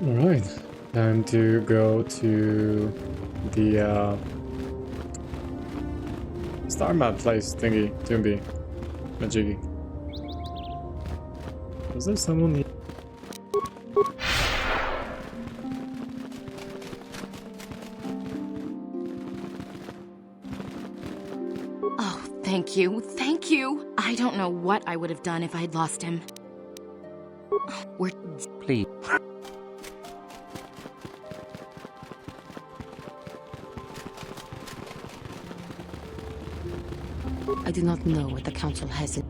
Alright, time to go to the star map place thingy, Toomby, Majiggy. Was there someone here? Oh, thank you, thank you. I don't know what I would have done if I had lost him. We're... Please. I do not know what the Council has in...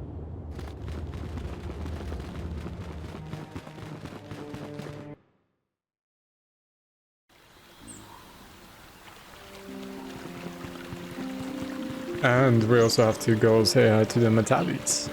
And we also have to go say hi to the Matales.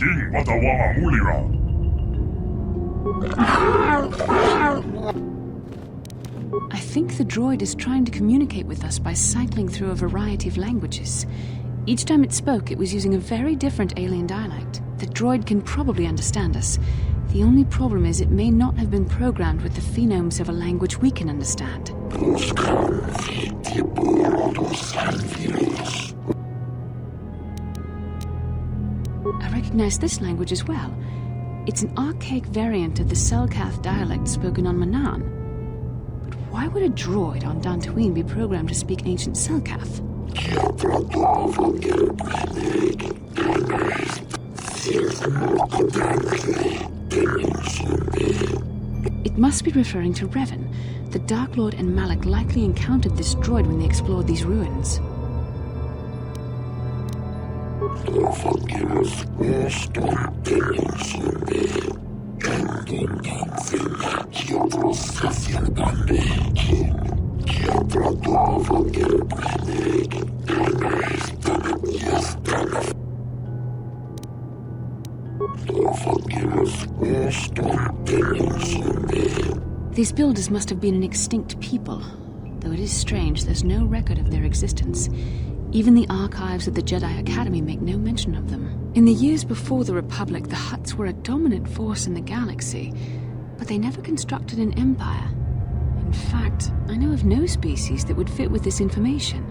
King Watawala Mulira. I think the droid is trying to communicate with us by cycling through a variety of languages. Each time it spoke, it was using a very different alien dialect. The droid can probably understand us. The only problem is it may not have been programmed with the phonemes of a language we can understand. I recognize this language as well. It's an archaic variant of the Selkath dialect spoken on Manaan. But why would a droid on Dantooine be programmed to speak ancient Selkath? It must be referring to Revan. The Dark Lord and Malak likely encountered this droid when they explored these ruins. These builders must have been an extinct people, though it is strange there's no record of their existence. Even the archives of the Jedi Academy make no mention of them. In the years before the Republic, the Hutts were a dominant force in the galaxy, but they never constructed an empire. In fact, I know of no species that would fit with this information.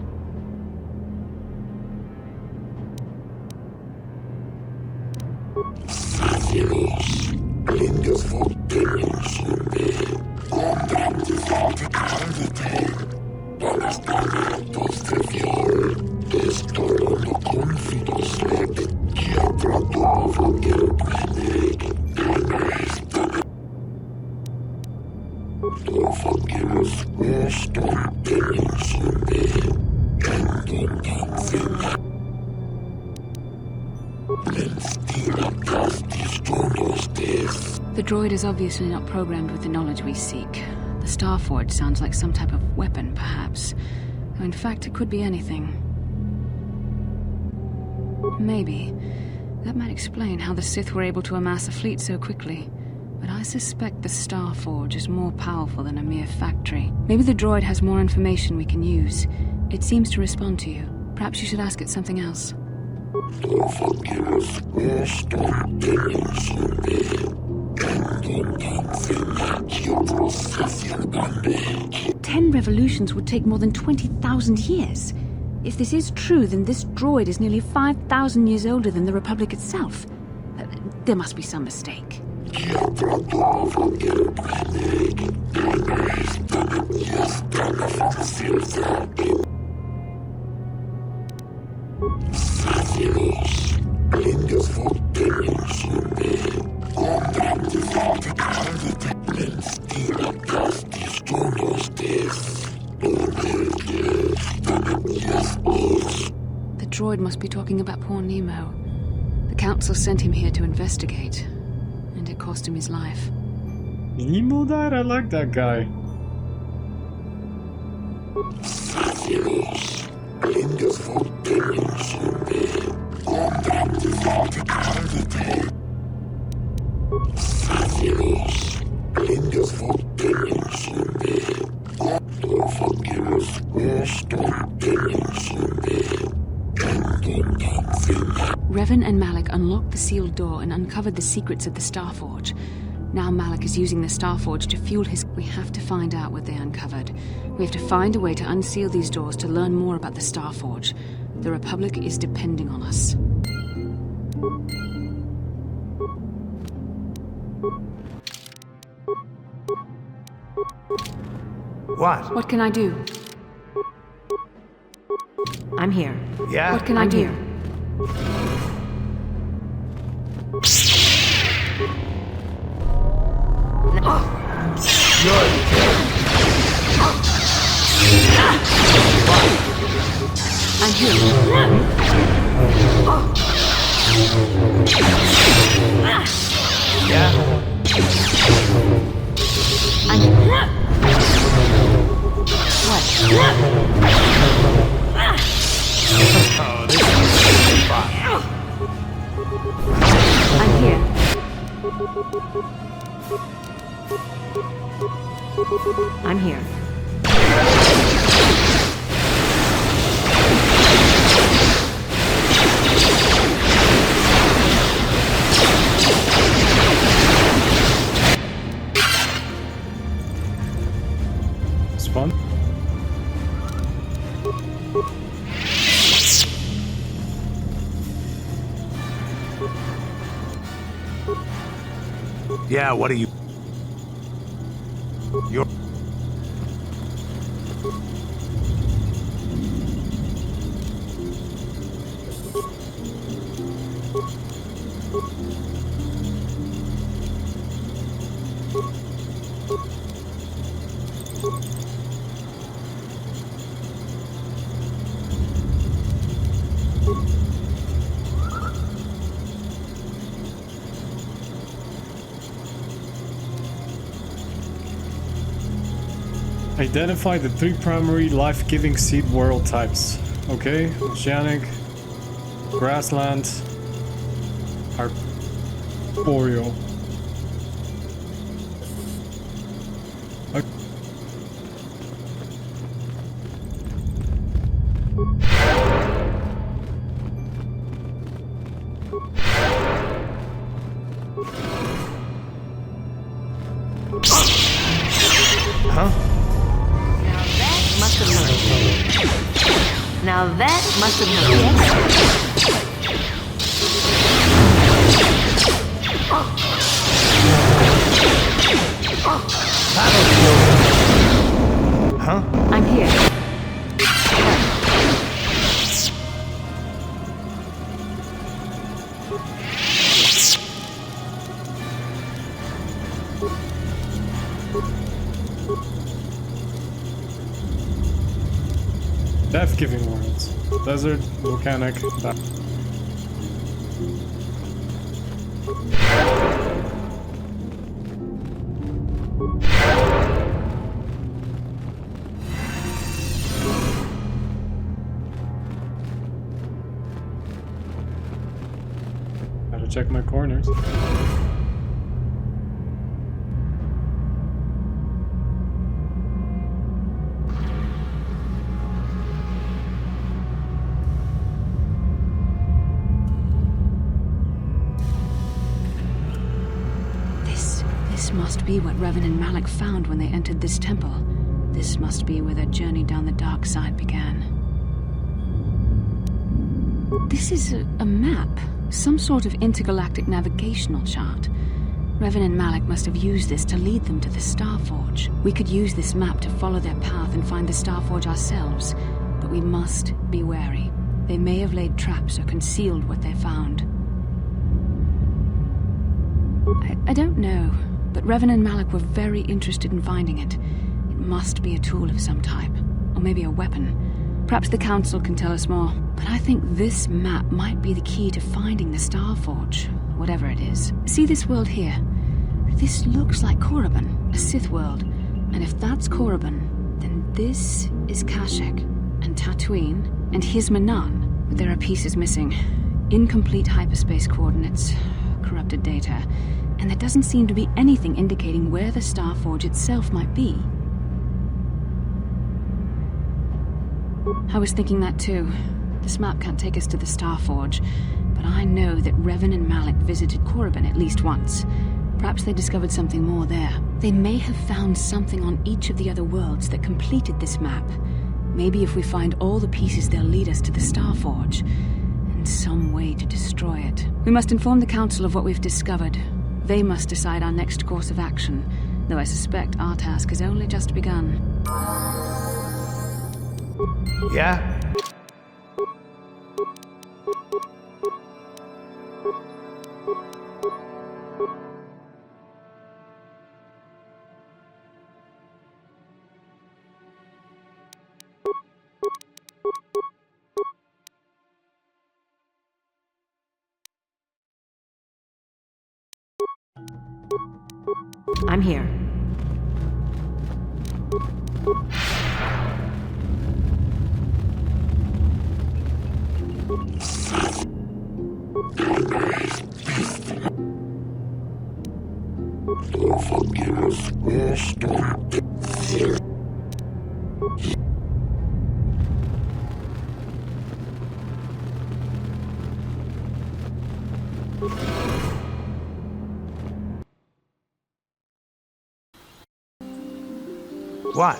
The droid is obviously not programmed with the knowledge we seek. The Starforge sounds like some type of weapon, perhaps. Though in fact, it could be anything. Maybe. That might explain how the Sith were able to amass a fleet so quickly. But I suspect the Starforge is more powerful than a mere factory. Maybe the droid has more information we can use. It seems to respond to you. Perhaps you should ask it something else. 10 revolutions would take more than 20,000 years. If this is true, then this droid is nearly 5,000 years older than the Republic itself. There must be some mistake. The droid must be talking about poor Nemo. The Council sent him here to investigate, and it cost him his life. Nemo died? I like that guy. Revan and Malak unlocked the sealed door and uncovered the secrets of the Starforge. Now Malak is using the Starforge to fuel his... We have to find out what they uncovered. We have to find a way to unseal these doors to learn more about the Starforge. The Republic is depending on us. What? What can I do? I'm here. Yeah? What can I do? I'm here. Yeah? I'm here. What? Oh, this is fun. I'm here. I'm here. It's fun. Yeah, what are you... You're... Identify the 3 primary life-giving seed world types. Okay, oceanic, grassland, arboreal. Now that must have hurt. Huh? I'm here. Death-giving worlds. Desert, volcanic, Gotta check my corners. This must be what Revan and Malak found when they entered this temple. This must be where their journey down the dark side began. This is a map, some sort of intergalactic navigational chart. Revan and Malik must have used this to lead them to the Starforge. We could use this map to follow their path and find the Starforge ourselves, but we must be wary. They may have laid traps or concealed what they found. I don't know, but Revan and Malik were very interested in finding it. It must be a tool of some type, or maybe a weapon. Perhaps the Council can tell us more, but I think this map might be the key to finding the Starforge, whatever it is. See this world here? This looks like Korriban, a Sith world. And if that's Korriban, then this is Kashyyyk, and Dantooine, and here's Manan. But there are pieces missing. Incomplete hyperspace coordinates, corrupted data, and there doesn't seem to be anything indicating where the Starforge itself might be. I was thinking that too. This map can't take us to the Starforge, but I know that Revan and Malik visited Korriban at least once. Perhaps they discovered something more there. They may have found something on each of the other worlds that completed this map. Maybe if we find all the pieces, they'll lead us to the Starforge, and some way to destroy it. We must inform the Council of what we've discovered. They must decide our next course of action, though I suspect our task has only just begun. Yeah? I'm here. What?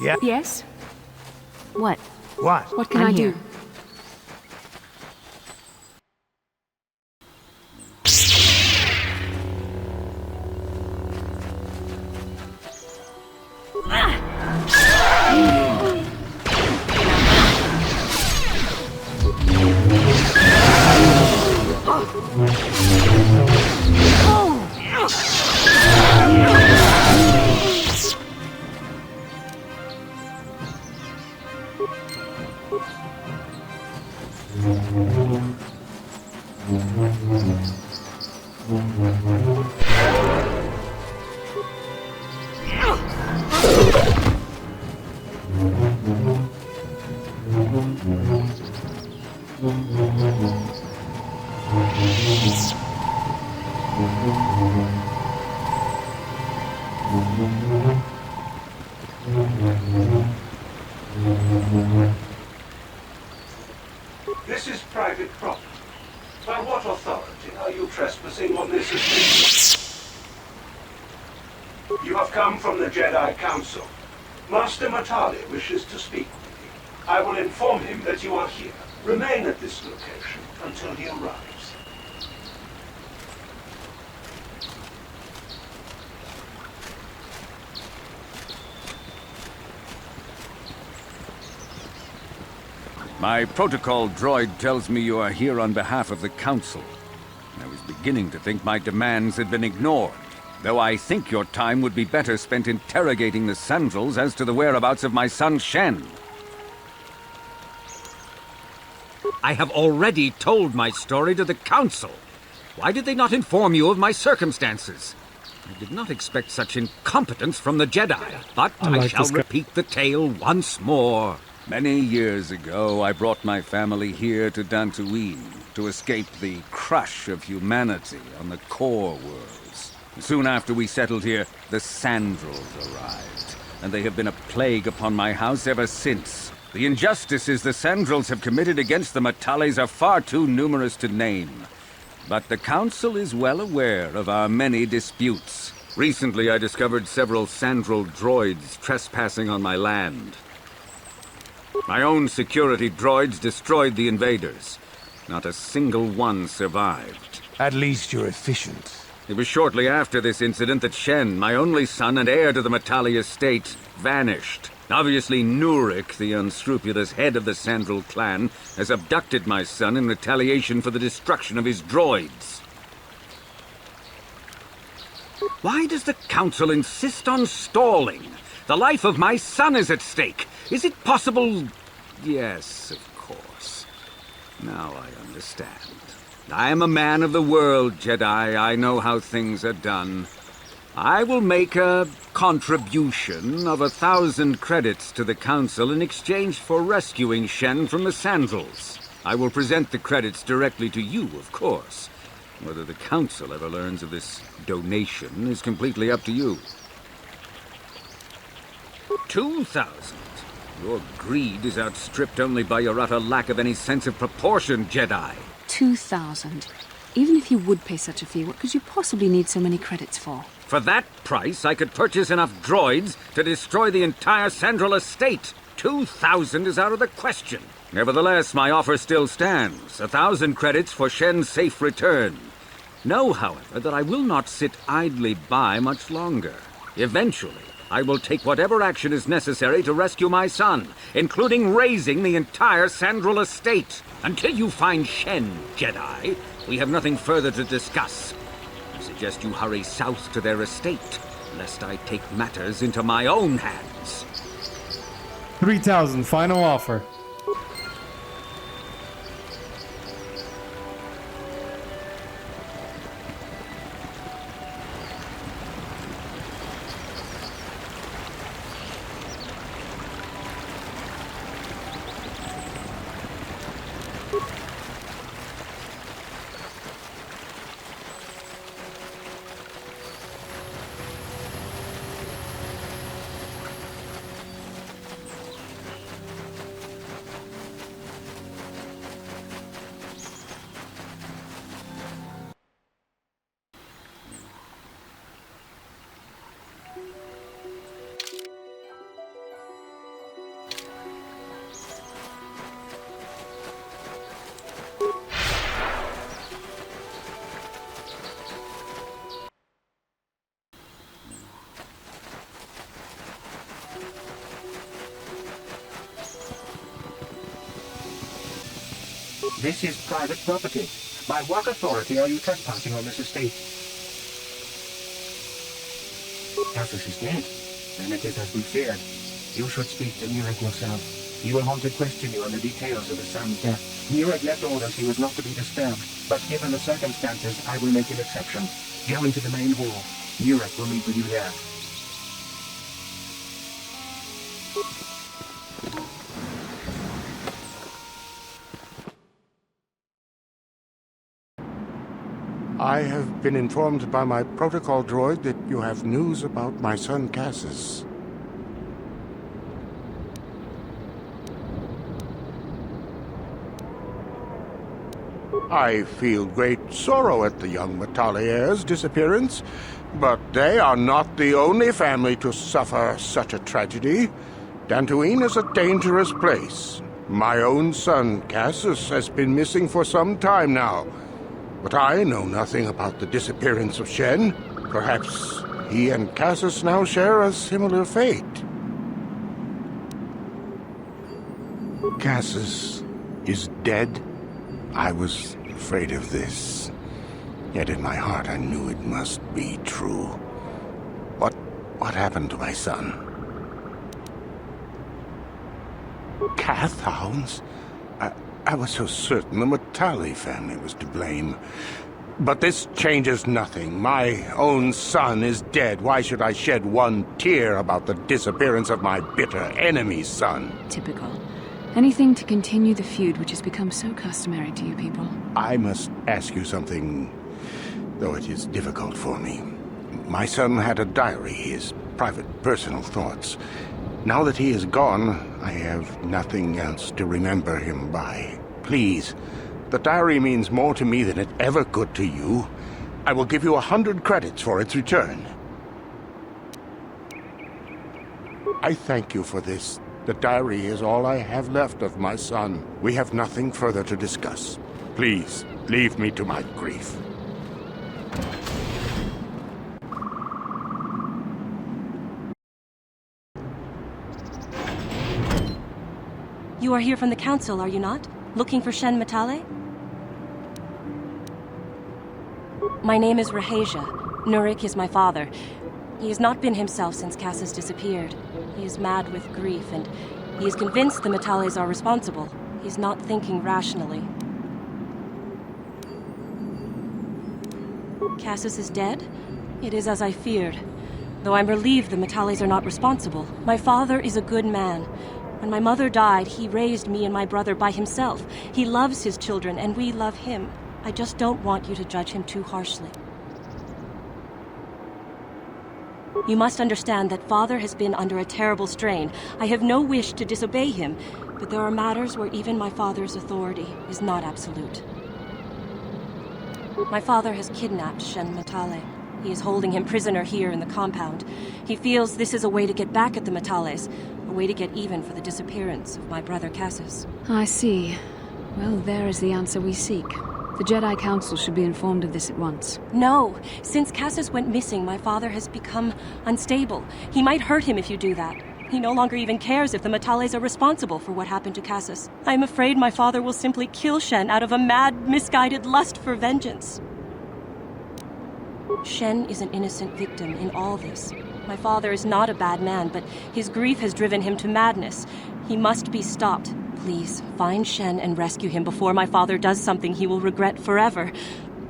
Yeah? Yes? What? What? What can I'm I here. do? This is private property. By what authority are you trespassing on this estate? You have come from the Jedi Council. Master Matale wishes to speak with you. I will inform him that you are here. Remain at this location until he arrives. My protocol droid tells me you are here on behalf of the Council. I was beginning beginning to think my demands had been ignored, though I think your time would be better spent interrogating the Sandrals as to the whereabouts of my son Shen. I have already told my story to the Council. Why did they not inform you of my circumstances? I did not expect such incompetence from the Jedi, but I shall repeat the tale once more. Many years ago, I brought my family here to Dantooine to escape the crush of humanity on the core worlds. Soon after we settled here, the Sandrals arrived, and they have been a plague upon my house ever since. The injustices the Sandrals have committed against the Matales are far too numerous to name. But the Council is well aware of our many disputes. Recently, I discovered several Sandral droids trespassing on my land. My own security droids destroyed the invaders. Not a single one survived. At least you're efficient. It was shortly after this incident that Shen, my only son and heir to the Matale estate, vanished. Obviously, Nurik, the unscrupulous head of the Sandral clan, has abducted my son in retaliation for the destruction of his droids. Why does the Council insist on stalling? The life of my son is at stake. Is it possible? Yes, of course. Now I understand. I am a man of the world, Jedi. I know how things are done. I will make a contribution of 1,000 credits to the Council in exchange for rescuing Shen from the Sandrals. I will present the credits directly to you, of course. Whether the Council ever learns of this donation is completely up to you. 2,000? Your greed is outstripped only by your utter lack of any sense of proportion, Jedi. 2,000. Even if you would pay such a fee, what could you possibly need so many credits for? For that price, I could purchase enough droids to destroy the entire Sandral estate. 2,000 is out of the question. Nevertheless, my offer still stands. 1,000 credits for Shen's safe return. Know, however, that I will not sit idly by much longer. Eventually, I will take whatever action is necessary to rescue my son, including razing the entire Sandral estate. Until you find Shen, Jedi, we have nothing further to discuss. I suggest you hurry south to their estate, lest I take matters into my own hands. 3,000, final offer. This is private property. By what authority are you trespassing on this estate? Cassius is dead. Then it is as we feared. You should speak to Nurik yourself. He will want to question you on the details of his son's death. Nurik left orders he was not to be disturbed, but given the circumstances, I will make an exception. Go into the main hall. Nurik will meet with you there. I have been informed by my protocol droid that you have news about my son Cassius. I feel great sorrow at the young Matale heir's disappearance, but they are not the only family to suffer such a tragedy. Dantooine is a dangerous place. My own son Cassius has been missing for some time now. But I know nothing about the disappearance of Shen. Perhaps he and Cassius now share a similar fate. Cassius is dead? I was afraid of this. Yet in my heart I knew it must be true. What happened to my son? Carth hounds? I was so certain the Matale family was to blame. But this changes nothing. My own son is dead. Why should I shed one tear about the disappearance of my bitter enemy's son? Typical. Anything to continue the feud which has become so customary to you people. I must ask you something, though it is difficult for me. My son had a diary, his private, personal thoughts. Now that he is gone, I have nothing else to remember him by. Please, the diary means more to me than it ever could to you. I will give you 100 credits for its return. I thank you for this. The diary is all I have left of my son. We have nothing further to discuss. Please, leave me to my grief. You are here from the council, are you not? Looking for Shen Matale? My name is Rahasia. Nurik is my father. He has not been himself since Cass disappeared. He is mad with grief, and he is convinced the Matales are responsible. He's not thinking rationally. Cassus is dead? It is as I feared. Though I'm relieved the Matales are not responsible. My father is a good man. When my mother died, he raised me and my brother by himself. He loves his children, and we love him. I just don't want you to judge him too harshly. You must understand that Father has been under a terrible strain. I have no wish to disobey him, but there are matters where even my father's authority is not absolute. My father has kidnapped Shen Matale. He is holding him prisoner here in the compound. He feels this is a way to get back at the Matales, a way to get even for the disappearance of my brother Cassus. I see. Well, there is the answer we seek. The Jedi Council should be informed of this at once. No! Since Cassus went missing, my father has become unstable. He might hurt him if you do that. He no longer even cares if the Matales are responsible for what happened to Cassus. I am afraid my father will simply kill Shen out of a mad, misguided lust for vengeance. Shen is an innocent victim in all this. My father is not a bad man, but his grief has driven him to madness. He must be stopped. Please, find Shen and rescue him before my father does something he will regret forever.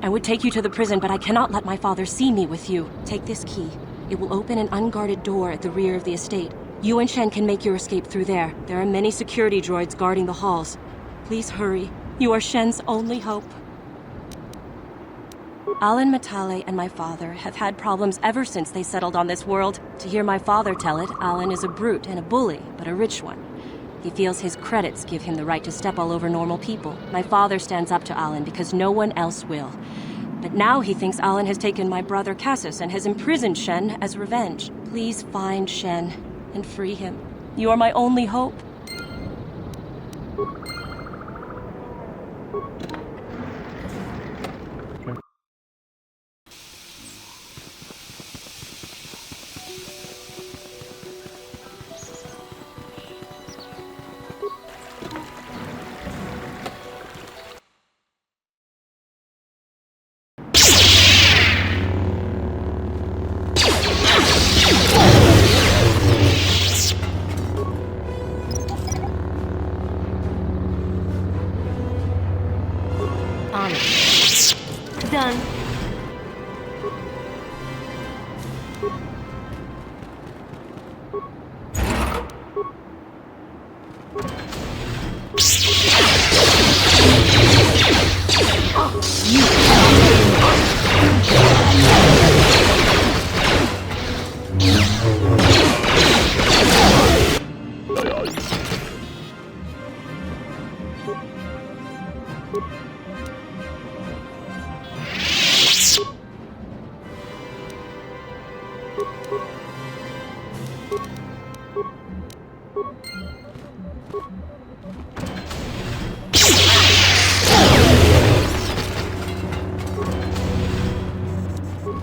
I would take you to the prison, but I cannot let my father see me with you. Take this key. It will open an unguarded door at the rear of the estate. You and Shen can make your escape through there. There are many security droids guarding the halls. Please hurry. You are Shen's only hope. Alan Matale and my father have had problems ever since they settled on this world. To hear my father tell it, Alan is a brute and a bully, but a rich one. He feels his credits give him the right to step all over normal people. My father stands up to Alan because no one else will. But now he thinks Alan has taken my brother Cassus and has imprisoned Shen as revenge. Please find Shen and free him. You are my only hope. Done.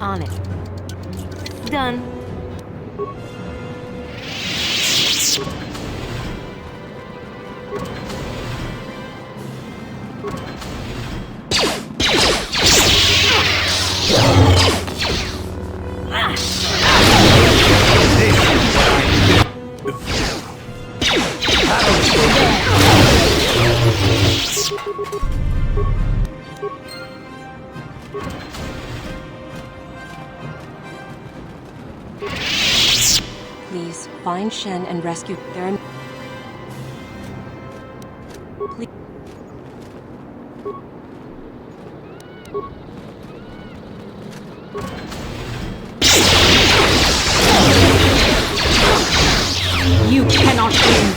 On it. Done. Please, find Shen and rescue their... Please. You cannot win!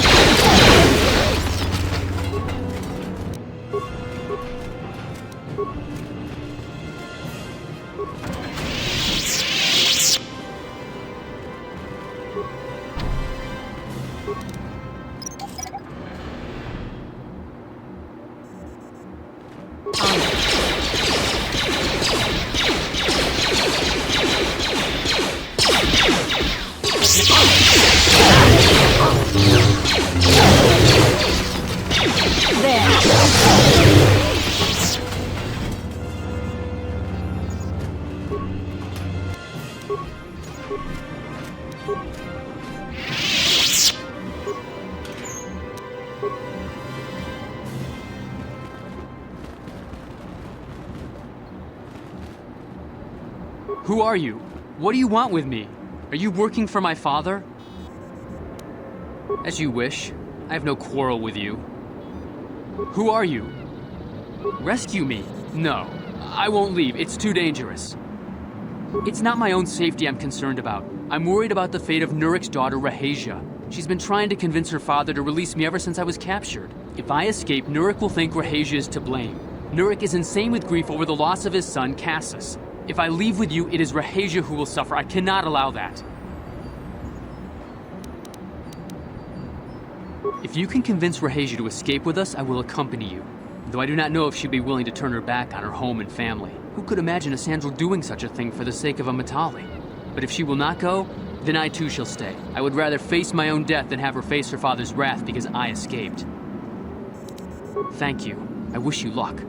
Who are you? What do you want with me? Are you working for my father? As you wish. I have no quarrel with you. Who are you? Rescue me? No. I won't leave. It's too dangerous. It's not my own safety I'm concerned about. I'm worried about the fate of Nurik's daughter, Rahasia. She's been trying to convince her father to release me ever since I was captured. If I escape, Nurik will think Rahasia is to blame. Nurik is insane with grief over the loss of his son, Cassus. If I leave with you, it is Rahasia who will suffer. I cannot allow that. If you can convince Rahasia to escape with us, I will accompany you. Though I do not know if she'd be willing to turn her back on her home and family. Who could imagine a Sandral doing such a thing for the sake of a Matale? But if she will not go, then I too shall stay. I would rather face my own death than have her face her father's wrath because I escaped. Thank you. I wish you luck.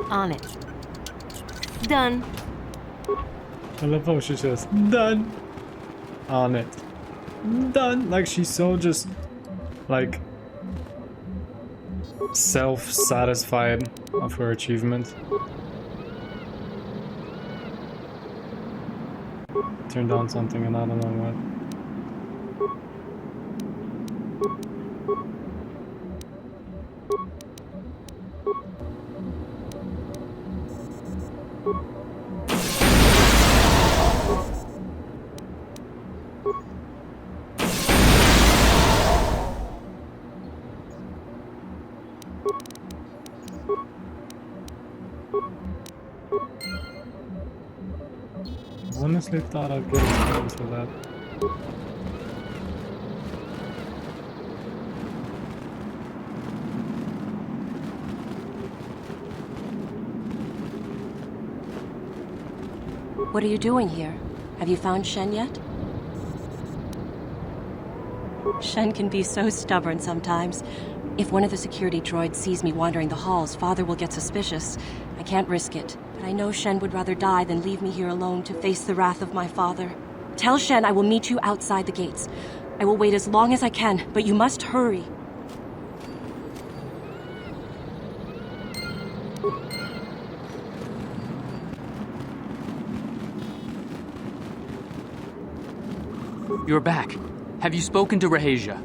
On it. Done. I love how she says, done. On it. Done. Like she's so just, like, self-satisfied of her achievement. Turn down something and I don't know what. Honestly thought I'd get experience for that. What are you doing here? Have you found Shen yet? Shen can be so stubborn sometimes. If one of the security droids sees me wandering the halls, Father will get suspicious. I can't risk it. But I know Shen would rather die than leave me here alone to face the wrath of my father. Tell Shen I will meet you outside the gates. I will wait as long as I can, but you must hurry. You're back. Have you spoken to Rahasia?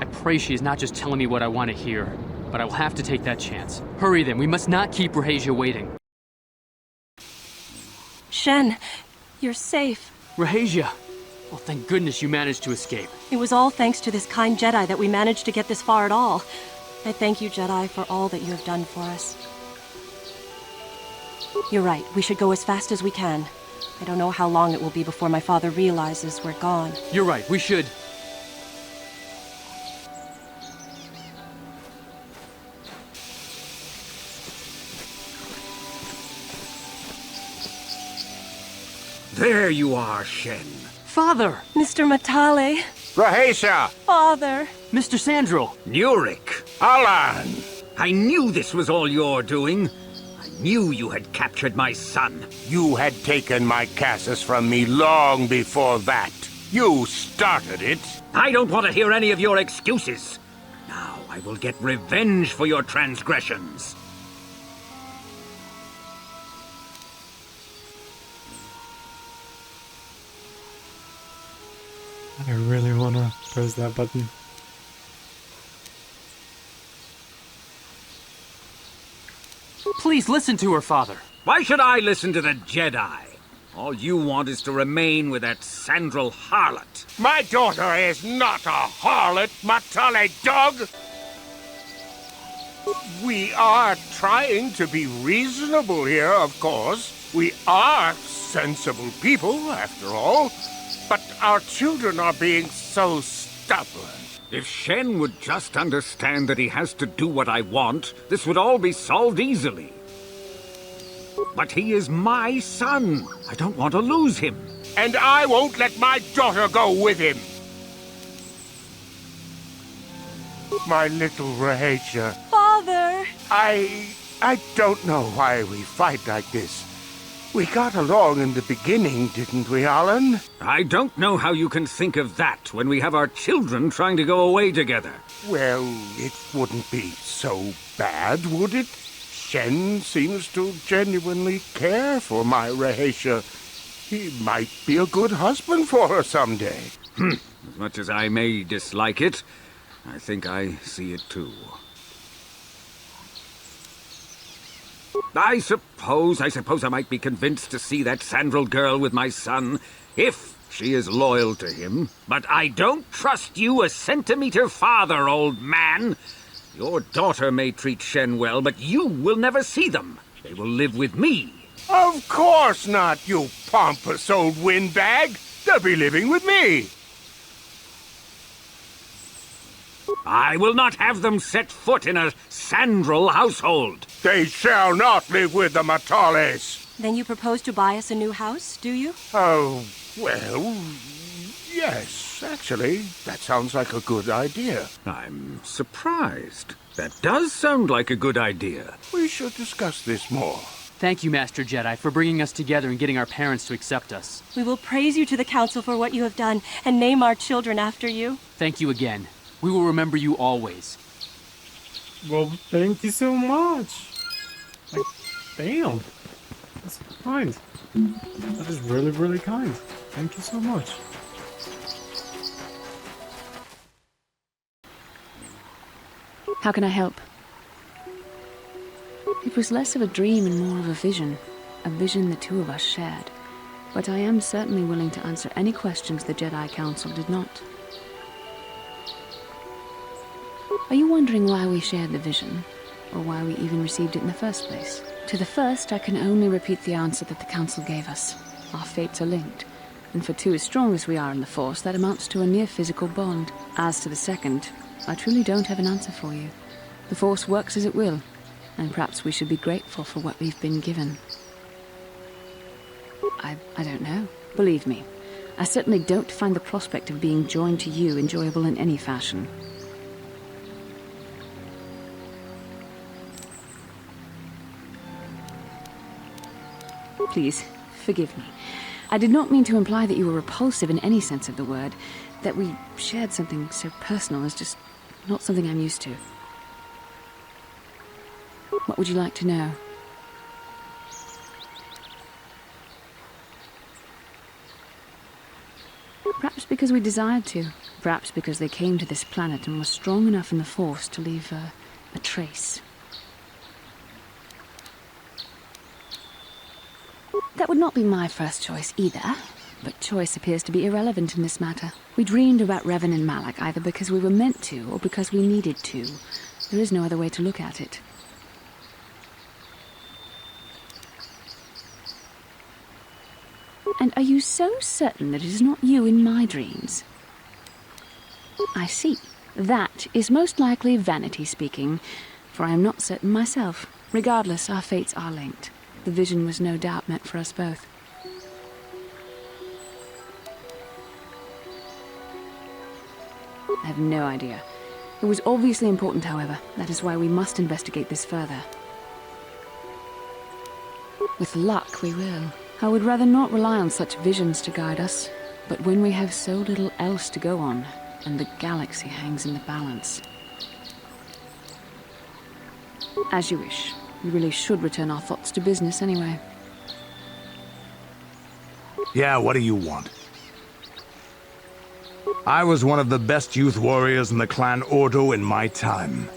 I pray she is not just telling me what I want to hear, but I will have to take that chance. Hurry then, we must not keep Rahasia waiting. Shen, you're safe. Rahasia! Well, thank goodness you managed to escape. It was all thanks to this kind Jedi that we managed to get this far at all. I thank you, Jedi, for all that you have done for us. You're right, we should go as fast as we can. I don't know how long it will be before my father realizes we're gone. You're right, we should. There you are, Shen. Father! Mr. Matale! Rahasia! Father! Mr. Sandral! Nurik! Alan! I knew this was all your doing. I knew you had captured my son. You had taken my Cassus from me long before that. You started it. I don't want to hear any of your excuses. Now I will get revenge for your transgressions. I really wanna press that button. Please listen to her, Father. Why should I listen to the Jedi? All you want is to remain with that Sandral harlot. My daughter is not a harlot, Matale dog! We are trying to be reasonable here, of course. We are sensible people, after all. But our children are being so stubborn. If Shen would just understand that he has to do what I want, this would all be solved easily. But he is my son. I don't want to lose him. And I won't let my daughter go with him. My little Rahetia. Father! I don't know why we fight like this. We got along in the beginning, didn't we, Alan? I don't know how you can think of that when we have our children trying to go away together. Well, it wouldn't be so bad, would it? Shen seems to genuinely care for my Rahetia. He might be a good husband for her someday. As much as I may dislike it, I think I see it too. I suppose I might be convinced to see that Sandral girl with my son, if she is loyal to him. But I don't trust you a centimeter farther, old man. Your daughter may treat Shen well, but you will never see them. They will live with me. Of course not, you pompous old windbag. They'll be living with me. I will not have them set foot in a Sandral household. They shall not live with the Matales. Then you propose to buy us a new house, do you? Oh, well, yes, actually, that sounds like a good idea. I'm surprised. That does sound like a good idea. We should discuss this more. Thank you, Master Jedi, for bringing us together and getting our parents to accept us. We will praise you to the Council for what you have done and name our children after you. Thank you again. We will remember you always. Well, thank you so much. Like, damn. That's kind. That is really, really kind. Thank you so much. How can I help? It was less of a dream and more of a vision the two of us shared. But I am certainly willing to answer any questions the Jedi Council did not. Are you wondering why we shared the vision, or why we even received it in the first place? To the first, I can only repeat the answer that the Council gave us. Our fates are linked, and for two as strong as we are in the Force, that amounts to a near-physical bond. As to the second, I truly don't have an answer for you. The Force works as it will, and perhaps we should be grateful for what we've been given. I don't know. Believe me, I certainly don't find the prospect of being joined to you enjoyable in any fashion. Please, forgive me. I did not mean to imply that you were repulsive in any sense of the word. That we shared something so personal is just not something I'm used to. What would you like to know? Perhaps because we desired to. Perhaps because they came to this planet and were strong enough in the Force to leave a trace. That would not be my first choice either, but choice appears to be irrelevant in this matter. We dreamed about Revan and Malak either because we were meant to or because we needed to. There is no other way to look at it. And are you so certain that it is not you in my dreams? I see. That is most likely vanity speaking, for I am not certain myself. Regardless, our fates are linked. The vision was no doubt meant for us both. I have no idea. It was obviously important, however. That is why we must investigate this further. With luck, we will. I would rather not rely on such visions to guide us. But when we have so little else to go on, and the galaxy hangs in the balance... As you wish. We really should return our thoughts to business anyway. Yeah, what do you want? I was one of the best youth warriors in the clan Ordo in my time.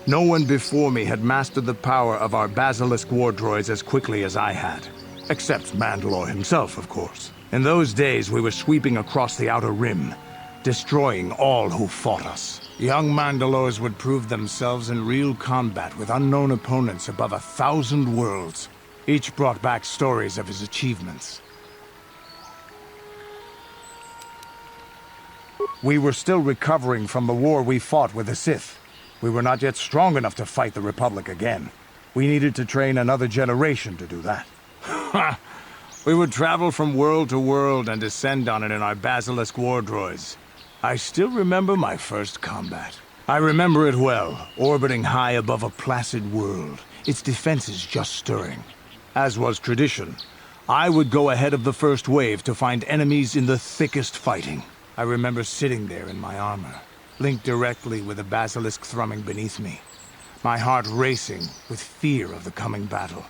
No one before me had mastered the power of our basilisk war droids as quickly as I had. Except Mandalore himself, of course. In those days, we were sweeping across the Outer Rim, destroying all who fought us. Young Mandalores would prove themselves in real combat with unknown opponents above 1,000 worlds. Each brought back stories of his achievements. We were still recovering from the war we fought with the Sith. We were not yet strong enough to fight the Republic again. We needed to train another generation to do that. We would travel from world to world and descend on it in our basilisk war droids. I still remember my first combat. I remember it well, orbiting high above a placid world, its defenses just stirring. As was tradition, I would go ahead of the first wave to find enemies in the thickest fighting. I remember sitting there in my armor, linked directly with the basilisk thrumming beneath me, my heart racing with fear of the coming battle.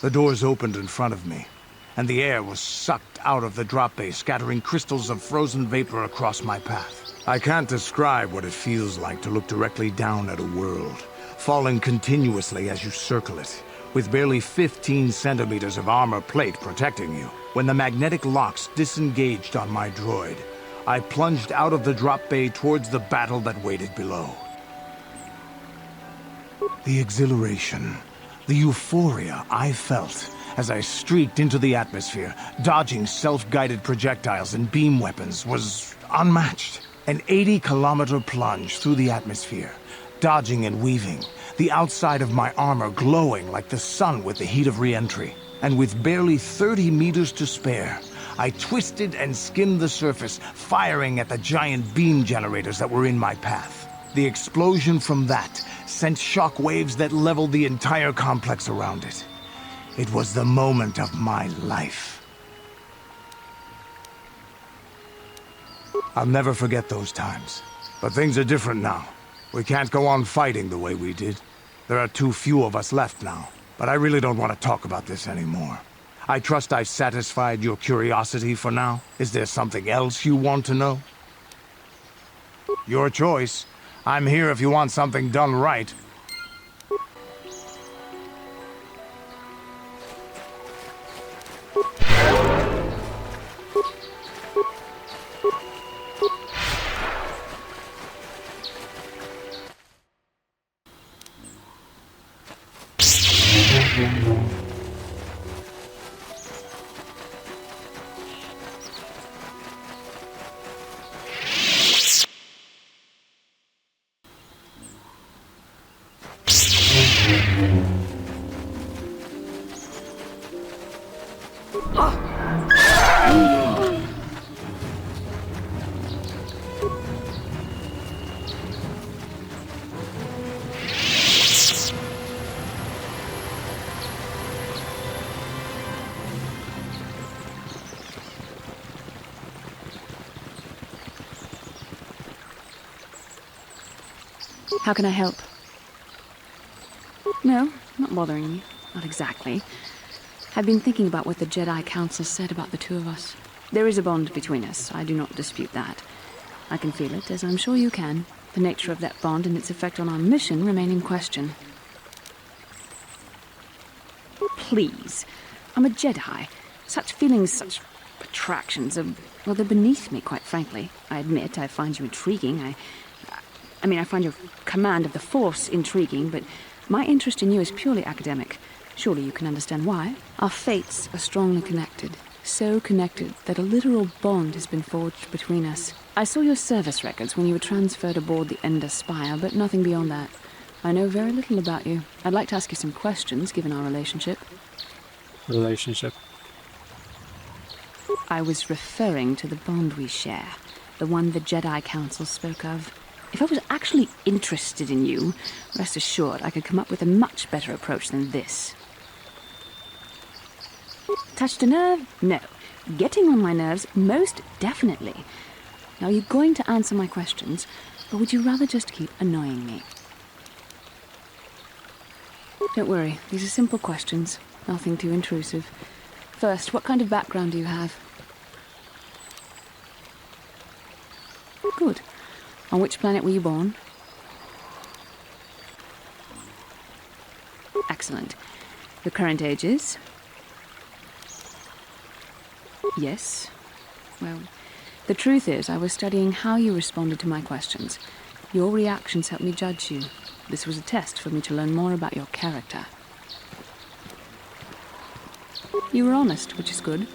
The doors opened in front of me, and the air was sucked out of the drop bay, scattering crystals of frozen vapor across my path. I can't describe what it feels like to look directly down at a world, falling continuously as you circle it, with barely 15 centimeters of armor plate protecting you. When the magnetic locks disengaged on my droid, I plunged out of the drop bay towards the battle that waited below. The exhilaration, the euphoria I felt as I streaked into the atmosphere, dodging self-guided projectiles and beam weapons, was unmatched. An 80-kilometer plunge through the atmosphere, dodging and weaving, the outside of my armor glowing like the sun with the heat of re-entry. And with barely 30 meters to spare, I twisted and skimmed the surface, firing at the giant beam generators that were in my path. The explosion from that sent shock waves that leveled the entire complex around it. It was the moment of my life. I'll never forget those times. But things are different now. We can't go on fighting the way we did. There are too few of us left now. But I really don't want to talk about this anymore. I trust I've satisfied your curiosity for now. Is there something else you want to know? Your choice. I'm here if you want something done right. How can I help? No, not bothering you. Not exactly. I've been thinking about what the Jedi Council said about the two of us. There is a bond between us. I do not dispute that. I can feel it, as I'm sure you can. The nature of that bond and its effect on our mission remain in question. Please. I'm a Jedi. Such feelings, such attractions are, well, they're beneath me, quite frankly. I admit I find you intriguing. I find your command of the Force intriguing, but my interest in you is purely academic. Surely you can understand why. Our fates are strongly connected. So connected that a literal bond has been forged between us. I saw your service records when you were transferred aboard the Ender Spire, but nothing beyond that. I know very little about you. I'd like to ask you some questions, given our relationship. Relationship? I was referring to the bond we share. The one the Jedi Council spoke of. If I was actually interested in you, rest assured I could come up with a much better approach than this. Touched a nerve? No. Getting on my nerves? Most definitely. Now, you're going to answer my questions, or would you rather just keep annoying me? Don't worry, these are simple questions. Nothing too intrusive. First, what kind of background do you have? Good. On which planet were you born? Excellent. Your current age is? Yes. Well, the truth is, I was studying how you responded to my questions. Your reactions helped me judge you. This was a test for me to learn more about your character. You were honest, which is good.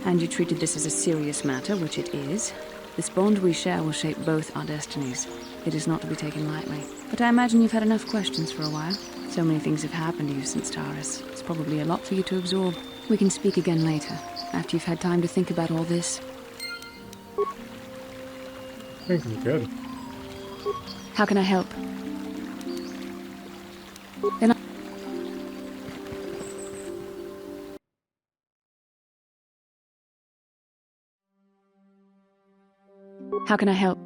And you treated this as a serious matter, which it is. This bond we share will shape both our destinies. It is not to be taken lightly. But I imagine you've had enough questions for a while. So many things have happened to you since Taurus. It's probably a lot for you to absorb. We can speak again later, after you've had time to think about all this. I think I'm good. How can I help? How can I help?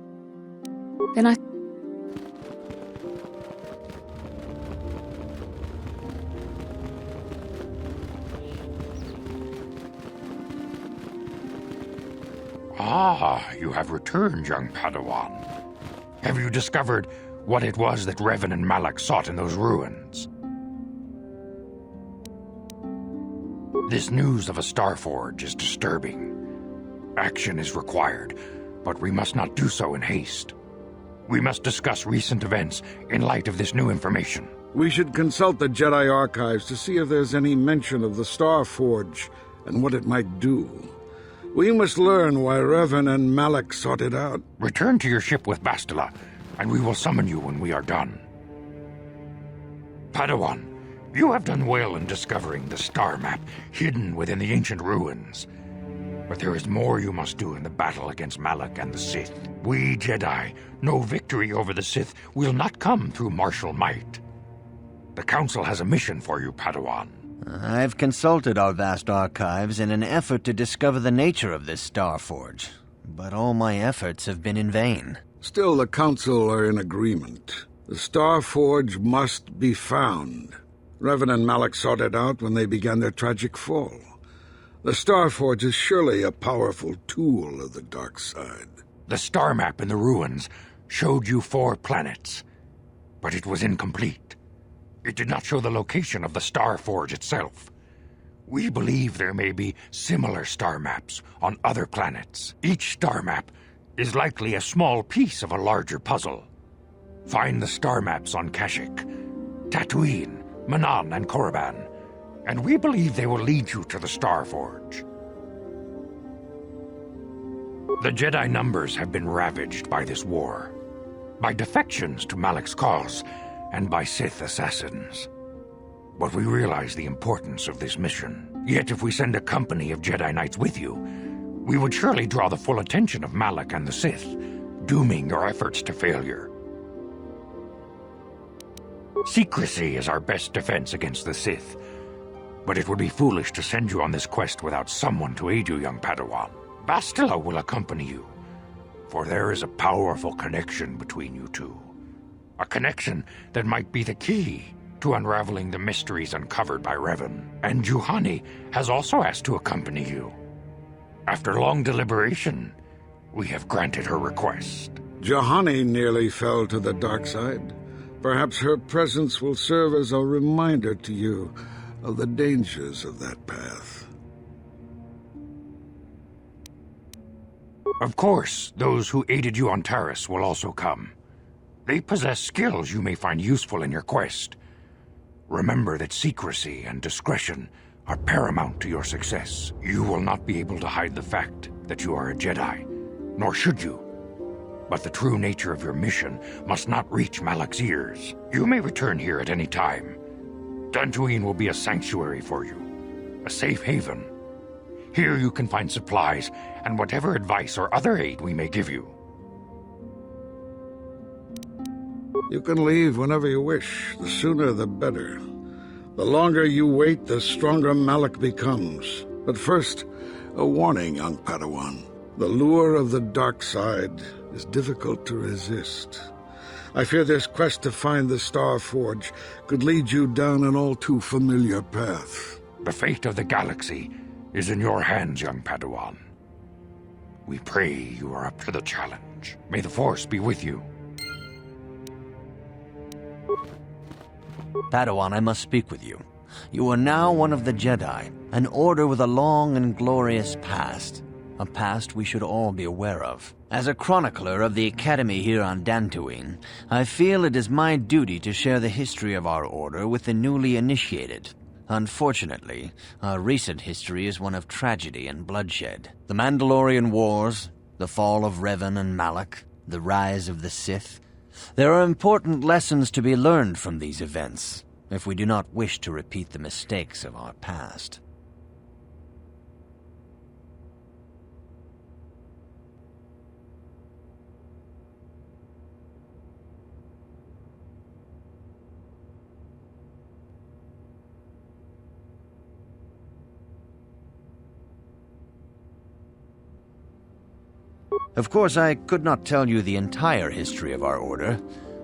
Then I... Ah, you have returned, young Padawan. Have you discovered what it was that Revan and Malak sought in those ruins? This news of a Starforge is disturbing. Action is required, but we must not do so in haste. We must discuss recent events in light of this new information. We should consult the Jedi archives to see if there's any mention of the Starforge and what it might do. We must learn why Revan and Malak sought it out. Return to your ship with Bastila, and we will summon you when we are done. Padawan, you have done well in discovering the star map hidden within the ancient ruins. But there is more you must do in the battle against Malak and the Sith. We Jedi know victory over the Sith will not come through martial might. The Council has a mission for you, Padawan. I've consulted our vast archives in an effort to discover the nature of this Starforge, but all my efforts have been in vain. Still, the Council are in agreement. The Starforge must be found. Revan and Malak sought it out when they began their tragic fall. The Starforge is surely a powerful tool of the dark side. The star map in the ruins showed you 4 planets, but it was incomplete. It did not show the location of the Starforge itself. We believe there may be similar star maps on other planets. Each star map is likely a small piece of a larger puzzle. Find the star maps on Kashyyyk, Dantooine, Manaan, and Korriban, and we believe they will lead you to the Starforge. The Jedi numbers have been ravaged by this war, by defections to Malak's cause, and by Sith assassins. But we realize the importance of this mission. Yet if we send a company of Jedi Knights with you, we would surely draw the full attention of Malak and the Sith, dooming your efforts to failure. Secrecy is our best defense against the Sith, but it would be foolish to send you on this quest without someone to aid you, young Padawan. Bastila will accompany you, for there is a powerful connection between you two. A connection that might be the key to unraveling the mysteries uncovered by Revan. And Juhani has also asked to accompany you. After long deliberation, we have granted her request. Juhani nearly fell to the dark side. Perhaps her presence will serve as a reminder to you of the dangers of that path. Of course, those who aided you on Taurus will also come. They possess skills you may find useful in your quest. Remember that secrecy and discretion are paramount to your success. You will not be able to hide the fact that you are a Jedi, nor should you. But the true nature of your mission must not reach Malak's ears. You may return here at any time. Dantooine will be a sanctuary for you, a safe haven. Here you can find supplies and whatever advice or other aid we may give you. You can leave whenever you wish. The sooner the better. The longer you wait, the stronger Malak becomes. But first, a warning, young Padawan. The lure of the dark side is difficult to resist. I fear this quest to find the Star Forge could lead you down an all too familiar path. The fate of the galaxy is in your hands, young Padawan. We pray you are up to the challenge. May the Force be with you. Padawan, I must speak with you. You are now one of the Jedi, an order with a long and glorious past. A past we should all be aware of. As a chronicler of the Academy here on Dantooine, I feel it is my duty to share the history of our order with the newly initiated. Unfortunately, our recent history is one of tragedy and bloodshed. The Mandalorian Wars, the fall of Revan and Malak, the rise of the Sith. There are important lessons to be learned from these events, if we do not wish to repeat the mistakes of our past. Of course, I could not tell you the entire history of our order.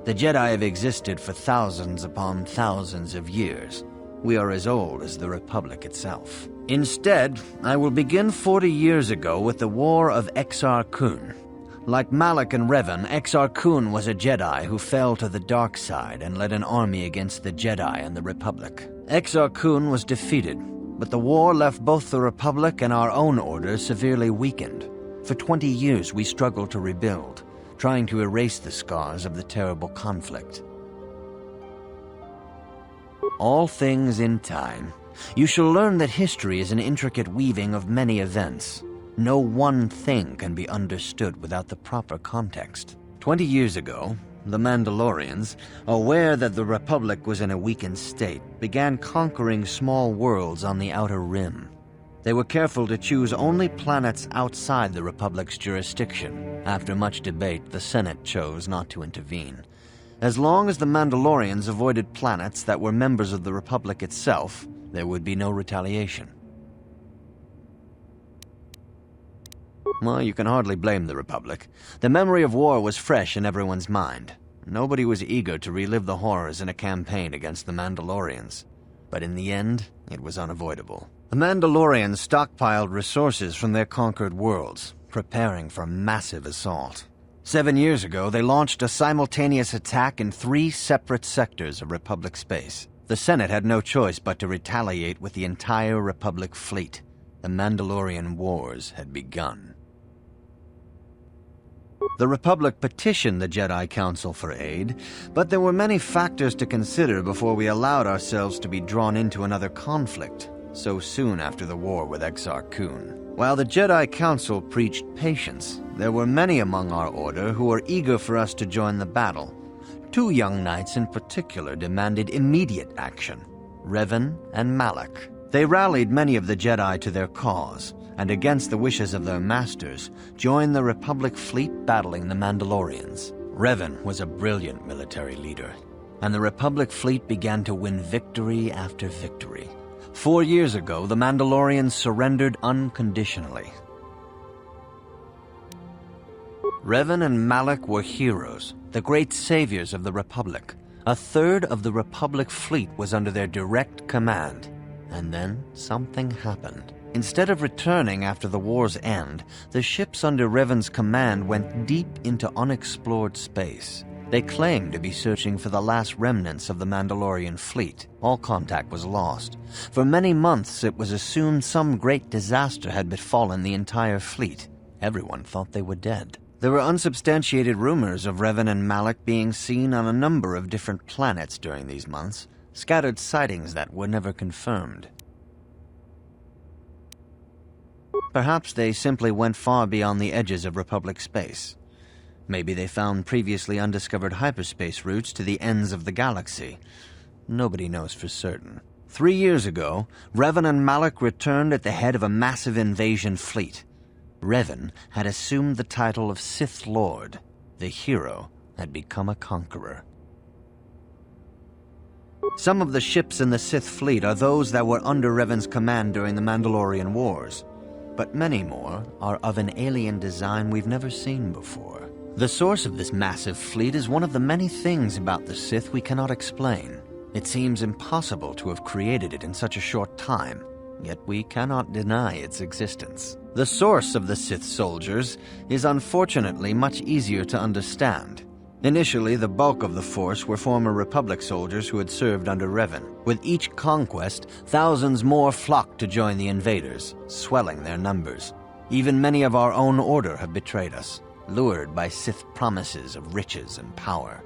The Jedi have existed for thousands upon thousands of years. We are as old as the Republic itself. Instead, I will begin 40 years ago with the War of Exar Kun. Like Malak and Revan, Exar Kun was a Jedi who fell to the dark side and led an army against the Jedi and the Republic. Exar Kun was defeated, but the war left both the Republic and our own order severely weakened. For 20 years we struggled to rebuild, trying to erase the scars of the terrible conflict. All things in time. You shall learn that history is an intricate weaving of many events. No one thing can be understood without the proper context. 20 years ago, the Mandalorians, aware that the Republic was in a weakened state, began conquering small worlds on the Outer Rim. They were careful to choose only planets outside the Republic's jurisdiction. After much debate, the Senate chose not to intervene. As long as the Mandalorians avoided planets that were members of the Republic itself, there would be no retaliation. Well, you can hardly blame the Republic. The memory of war was fresh in everyone's mind. Nobody was eager to relive the horrors in a campaign against the Mandalorians. But in the end, it was unavoidable. The Mandalorians stockpiled resources from their conquered worlds, preparing for a massive assault. 7 years ago, they launched a simultaneous attack in 3 separate sectors of Republic space. The Senate had no choice but to retaliate with the entire Republic fleet. The Mandalorian Wars had begun. The Republic petitioned the Jedi Council for aid, but there were many factors to consider before we allowed ourselves to be drawn into another conflict so soon after the war with Exar Kun. While the Jedi Council preached patience, there were many among our order who were eager for us to join the battle. 2 young knights in particular demanded immediate action, Revan and Malak. They rallied many of the Jedi to their cause, and against the wishes of their masters, joined the Republic fleet battling the Mandalorians. Revan was a brilliant military leader, and the Republic fleet began to win victory after victory. 4 years ago, the Mandalorians surrendered unconditionally. Revan and Malak were heroes, the great saviors of the Republic. 1/3 of the Republic fleet was under their direct command. And then something happened. Instead of returning after the war's end, the ships under Revan's command went deep into unexplored space. They claimed to be searching for the last remnants of the Mandalorian fleet. All contact was lost. For many months, it was assumed some great disaster had befallen the entire fleet. Everyone thought they were dead. There were unsubstantiated rumors of Revan and Malak being seen on a number of different planets during these months, scattered sightings that were never confirmed. Perhaps they simply went far beyond the edges of Republic space. Maybe they found previously undiscovered hyperspace routes to the ends of the galaxy. Nobody knows for certain. 3 years ago, Revan and Malak returned at the head of a massive invasion fleet. Revan had assumed the title of Sith Lord. The hero had become a conqueror. Some of the ships in the Sith fleet are those that were under Revan's command during the Mandalorian Wars, but many more are of an alien design we've never seen before. The source of this massive fleet is one of the many things about the Sith we cannot explain. It seems impossible to have created it in such a short time, yet we cannot deny its existence. The source of the Sith soldiers is unfortunately much easier to understand. Initially, the bulk of the force were former Republic soldiers who had served under Revan. With each conquest, thousands more flocked to join the invaders, swelling their numbers. Even many of our own order have betrayed us, lured by Sith promises of riches and power.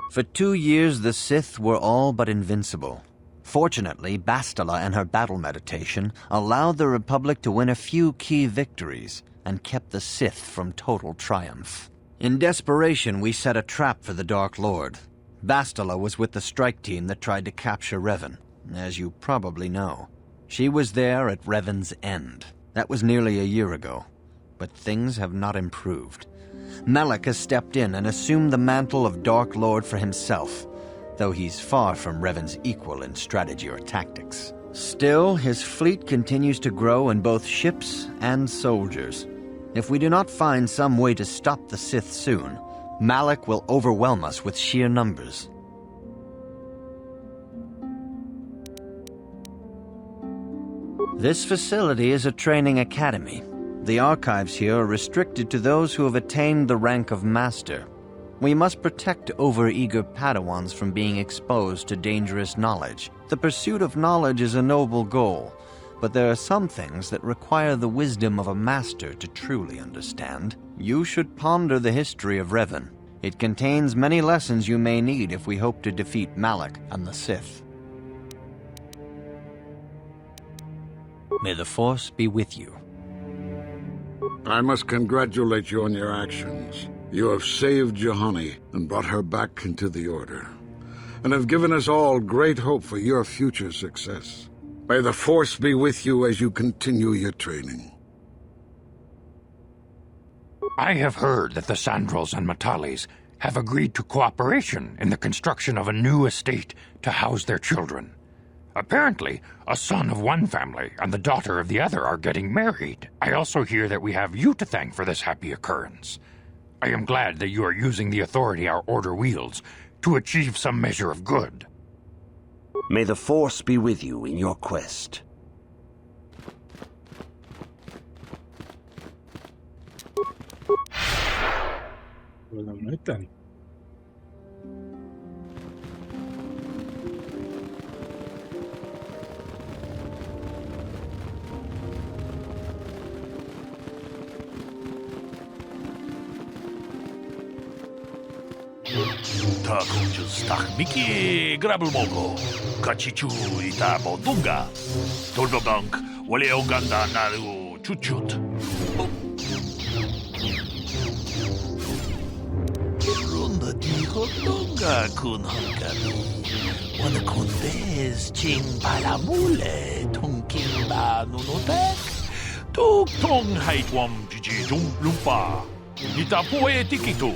For 2 years, the Sith were all but invincible. Fortunately, Bastila and her battle meditation allowed the Republic to win a few key victories and kept the Sith from total triumph. In desperation, we set a trap for the Dark Lord. Bastila was with the strike team that tried to capture Revan, as you probably know. She was there at Revan's end. That was nearly a year ago, but things have not improved. Malak has stepped in and assumed the mantle of Dark Lord for himself, though he's far from Revan's equal in strategy or tactics. Still, his fleet continues to grow in both ships and soldiers. If we do not find some way to stop the Sith soon, Malak will overwhelm us with sheer numbers. This facility is a training academy. The archives here are restricted to those who have attained the rank of Master. We must protect overeager Padawans from being exposed to dangerous knowledge. The pursuit of knowledge is a noble goal, but there are some things that require the wisdom of a Master to truly understand. You should ponder the history of Revan. It contains many lessons you may need if we hope to defeat Malak and the Sith. May the Force be with you. I must congratulate you on your actions. You have saved Juhani and brought her back into the Order, and have given us all great hope for your future success. May the Force be with you as you continue your training. I have heard that the Sandrals and Matales have agreed to cooperation in the construction of a new estate to house their children. Apparently, a son of one family and the daughter of the other are getting married. I also hear that we have you to thank for this happy occurrence. I am glad that you are using the authority our order wields to achieve some measure of good. May the Force be with you in your quest. Well, right then. Takunjus tak miki grabul mogo, kachichu ita bodunga, tolbabank wale oganda naru chuchut. Runda di hodunga kun hankami, wana kun bez ching palamule tongking ba nunotek, tuk tong haitwam jiji lumpa. Ita poe tikitu.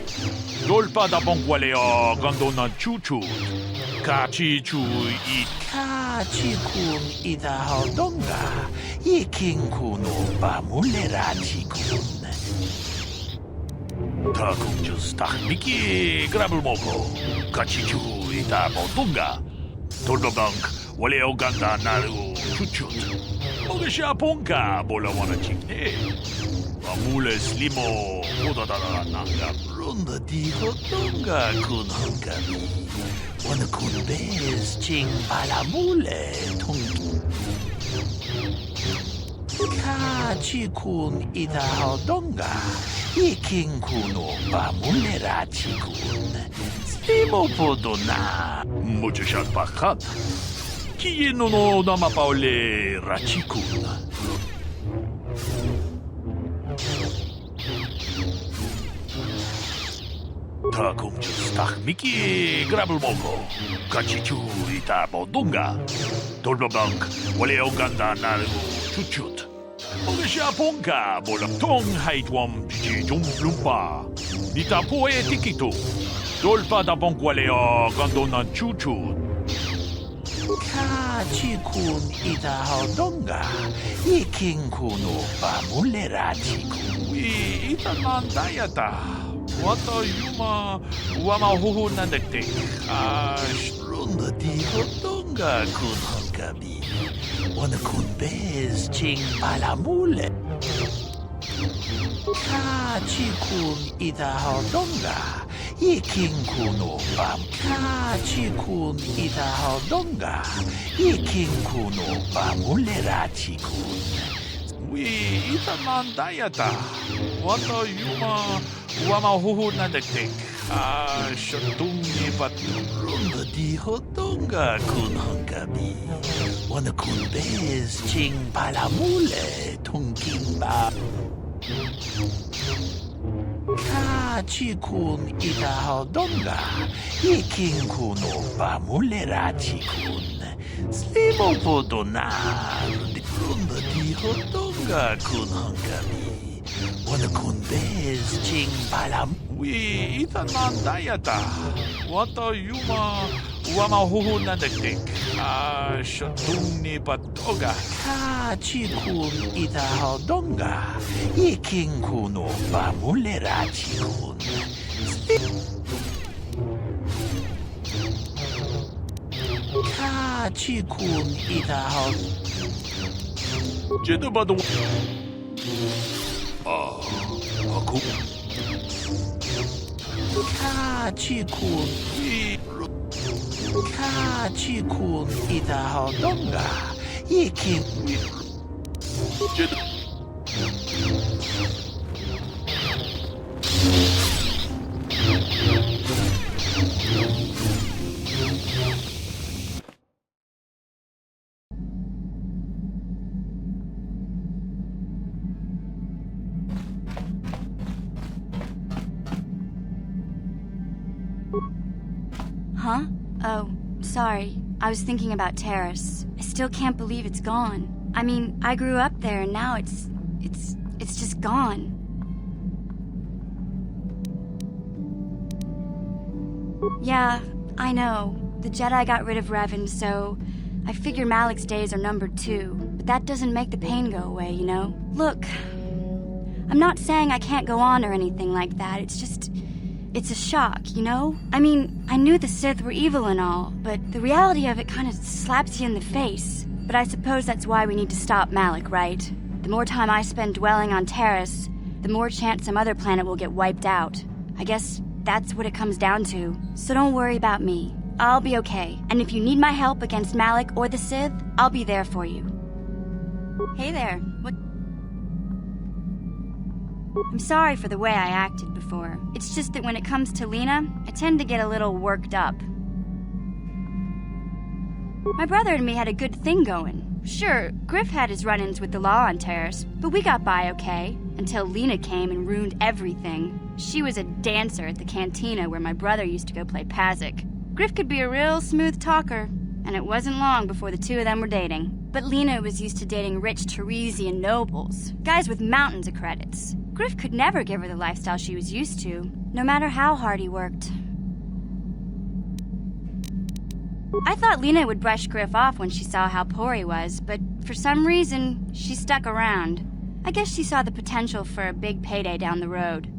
Dolpa da bonkwaleo gandona chuchu. Kachi chu it. Kachi kun ida hodonga. Iking kuno ba mulerachi kun. Takung just takmiki grabul moko. Kachi chu ita bodunga. Toldobank waleo ganda naru chuchut. Mogasha ponka bola wana chikne. Amule slimo odadara nanga runda di hotunga kun hankami wana kun bez ching palamule tung Kachikun itahodonga. Iking kuno pamulera chikun. Slimopodona. Muchashat pakat. Kieno no namapaole rachikun. Takum justak miki grabelmoko. Kachichu ita bodunga. Tolbabank wale oganda naru chuchut. Mogesha ponka bolaptong haitwam jijum lumpa. Nita poe tikito. Dolpa da bonk wale o gandona chuchut. Kachikun ita hodonga. Iking kuno pamulera chiku. Ita nandayata. Wata yuma wama huhu nandekte. Runda di hodonga kun honkabi. Wana kun bez ching palamule. Kachikun ita hodonga. Iking kuno pam. Kachikun ita hodonga. Iking kuno pamulera chikun. Ita nandayata. Wata yuma wama huhu nandekte. Shatungi patrunda di hodonga kun honkabi. Wana kun bez ching palamule tungkimba. Kachikun ita hodonga. Iking kuno pamulera chikun. Slimopodona. Runda di hodonga kun honkabi. Wana kun bez ching palam. Ita nandayata. Wata yuma wama huhu nandektek. Shatungi patoga. Kachikun ita hodonga. Iking kuno pamulera chikun. Kachikun ita hodonga. Jedabado. Aku. Kachikun ita hodonga. Iking. Huh? Oh, sorry. I was thinking about Terrace. I still can't believe it's gone. I mean, I grew up there and now it's just gone. Yeah, I know. The Jedi got rid of Revan, so I figure Malik's days are numbered too. But that doesn't make the pain go away, you know? Look, I'm not saying I can't go on or anything like that. It's a shock, you know? I mean, I knew the Sith were evil and all, but the reality of it kind of slaps you in the face. But I suppose that's why we need to stop Malik, right? The more time I spend dwelling on Terrace, the more chance some other planet will get wiped out. I guess that's what it comes down to. So don't worry about me. I'll be okay. And if you need my help against Malik or the Sith, I'll be there for you. Hey there. What? I'm sorry for the way I acted before. It's just that when it comes to Lena, I tend to get a little worked up. My brother and me had a good thing going. Sure, Griff had his run-ins with the law on Terrace, but we got by okay, until Lena came and ruined everything. She was a dancer at the cantina where my brother used to go play Pazik. Griff could be a real smooth talker, and it wasn't long before the two of them were dating. But Lena was used to dating rich Teresian nobles, guys with mountains of credits. Griff could never give her the lifestyle she was used to, no matter how hard he worked. I thought Lena would brush Griff off when she saw how poor he was, but for some reason, she stuck around. I guess she saw the potential for a big payday down the road.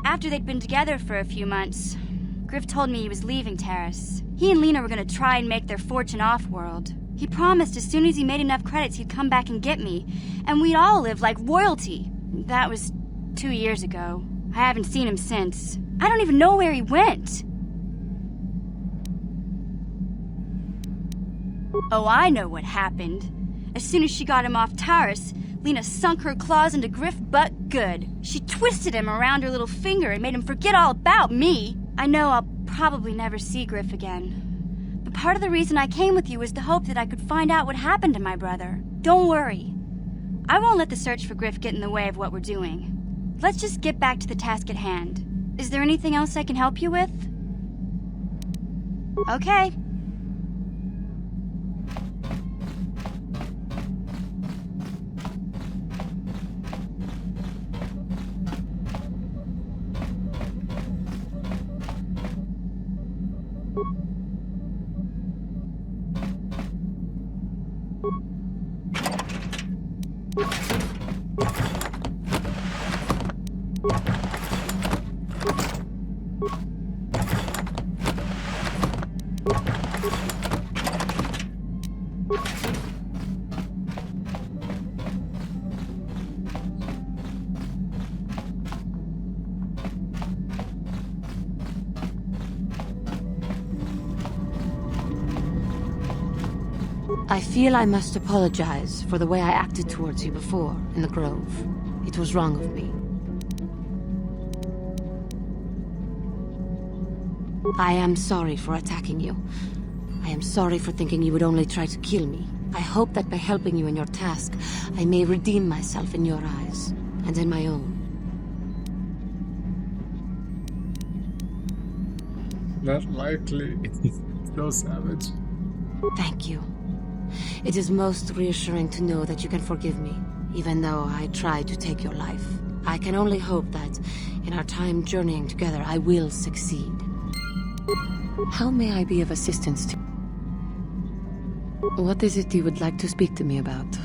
After they'd been together for a few months, Griff told me he was leaving Terrace. He and Lena were going to try and make their fortune off-world. He promised as soon as he made enough credits he'd come back and get me, and we'd all live like royalty. That was 2 years ago. I haven't seen him since. I don't even know where he went. Oh, I know what happened. As soon as she got him off Taris, Lena sunk her claws into Griff butt good. She twisted him around her little finger and made him forget all about me. I know I'll probably never see Griff again. But part of the reason I came with you was to hope that I could find out what happened to my brother. Don't worry. I won't let the search for Griff get in the way of what we're doing. Let's just get back to the task at hand. Is there anything else I can help you with? Okay. I feel I must apologize for the way I acted towards you before, in the Grove. It was wrong of me. I am sorry for attacking you. I am sorry for thinking you would only try to kill me. I hope that by helping you in your task, I may redeem myself in your eyes, and in my own. Not likely. So savage. Thank you. It is most reassuring to know that you can forgive me, even though I tried to take your life. I can only hope that, in our time journeying together, I will succeed. How may I be of assistance to you? What is it you would like to speak to me about?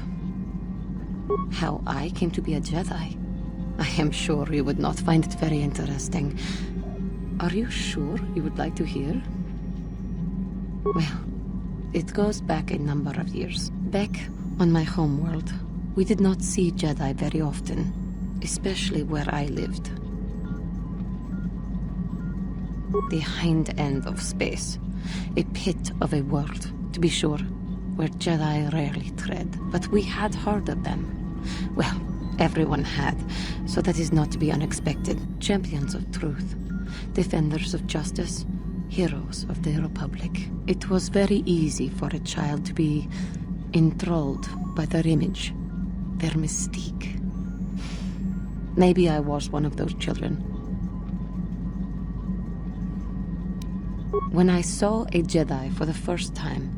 How I came to be a Jedi? I am sure you would not find it very interesting. Are you sure you would like to hear? Well, it goes back a number of years. Back on my homeworld, we did not see Jedi very often, especially where I lived. The hind end of space. A pit of a world, to be sure, where Jedi rarely tread. But we had heard of them. Well, everyone had, so that is not to be unexpected. Champions of truth, defenders of justice, heroes of the Republic. It was very easy for a child to be enthralled by their image, their mystique. Maybe I was one of those children. When I saw a Jedi for the first time,